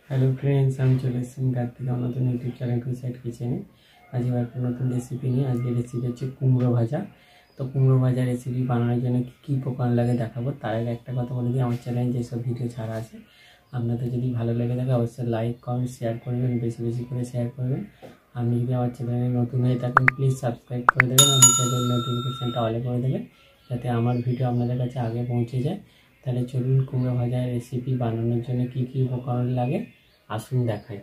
Hello friends আমি চলে এসেছি কার্তিক নতুন ইউটিউব চ্যানেল কুইসাইড কিচেনে। আজ আবার একটা নতুন রেসিপি নিয়ে আজকে রেসিপি হচ্ছে কুমড়ো ভাজা। তো কুমড়ো ভাজা রেসিপি বানানোর জন্য কী উপকরণ লাগে দেখাবো। তার আগে একটা কথা বলে দিই, আমার চ্যানেলে যেসব ভিডিও ছাড়া আছে আপনাদের যদি ভালো লেগে থাকে অবশ্যই লাইক কমেন্ট শেয়ার করবেন, বেশি বেশি করে শেয়ার করবেন। আপনি যদি আমার চ্যানেলে নতুন হয়ে থাকেন প্লিজ সাবস্ক্রাইব করে দেবেন, আমার চ্যানেলের নোটিফিকেশানটা অলে করে দেবেন যাতে আমার ভিডিও আপনাদের কাছে আগে পৌঁছে যায়। তাহলে চলুন কুমড়ো ভাজা রেসিপি বানানোর জন্য কী কী উপকরণ লাগে আসুন দেখাই।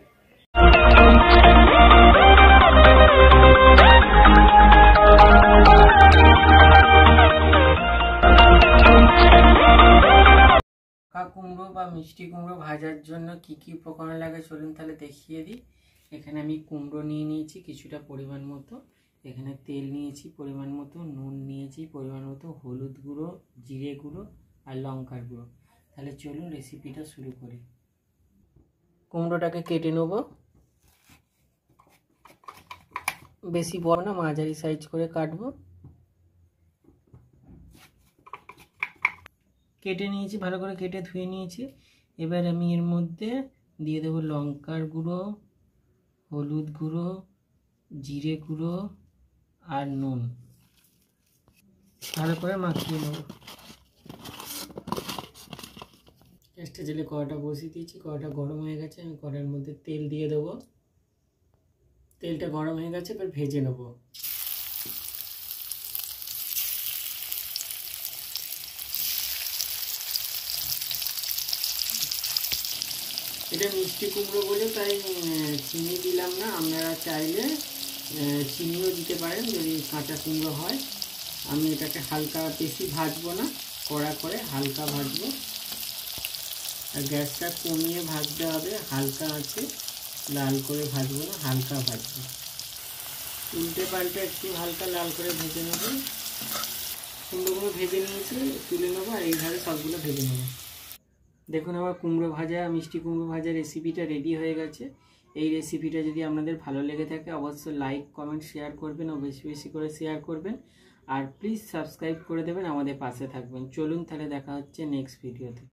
কুমড়ো বা মিষ্টি কুমড়ো ভাজার জন্য কি কি উপকরণ লাগে চলুন তাহলে দেখিয়ে দিই। এখানে আমি কুমড়ো নিয়ে নিয়েছি কিছুটা পরিমাণ মতো, এখানে তেল নিয়েছি পরিমাণ মতো, নুন নিয়েছি পরিমাণ মতো, হলুদ গুঁড়ো, জিরে গুঁড়ো আর লঙ্কার গুঁড়ো। তাহলে চলুন রেসিপিটা শুরু করি। কুমড়োটাকে কেটে নেব, বেশি বড় না মাঝারি সাইজ করে কাটবো। কেটে নিয়েছি, ভালো করে কেটে ধুয়ে নিয়েছি। এবার আমি এর মধ্যে দিয়ে দেবো লঙ্কার গুঁড়ো, হলুদ গুঁড়ো, জিরে গুঁড়ো আর নুন। ভালো করে মাখিয়ে নেব। গ্যাসটা জেলে কড়াটা বসিয়ে দিয়েছি, কড়াটা গরম হয়ে গেছে। আমি কড়াইয়ের মধ্যে তেল দিয়ে দেবো। তেলটা গরম হয়ে গেছে, এবার ভেজে নেব। এটা মিষ্টি কুমড়ো বলে তাই চিনি দিলাম না, আপনারা চাইলে চিনিও দিতে পারেন যদি কাঁচা কুমড়ো হয়। আমি এটাকে হালকা, বেশি ভাজবো না, কড়া করে হালকা ভাজবো। আর গ্যাসটা কমিয়ে ভাজতে হবে, হালকা আছে, লাল করে ভাজবো না, হালকা ভাজবো। উল্টে পাল্টে একটু হালকা লাল করে ভেজে নেব। কুমড়োগুলো ভেজে নিয়েছি, তুলে নেবো আর এইভাবে সবগুলো ভেজে নেবো। দেখুন আমার কুমড়ো ভাজা, মিষ্টি কুমড়ো ভাজা রেসিপিটা রেডি হয়ে গেছে। এই রেসিপিটা যদি আপনাদের ভালো লেগে থাকে অবশ্যই লাইক কমেন্ট শেয়ার করবেন ও বেশি বেশি করে শেয়ার করবেন। আর প্লিজ সাবস্ক্রাইব করে দেবেন, আমাদের পাশে থাকবেন। চলুন তাহলে দেখা হচ্ছে নেক্সট ভিডিওতে।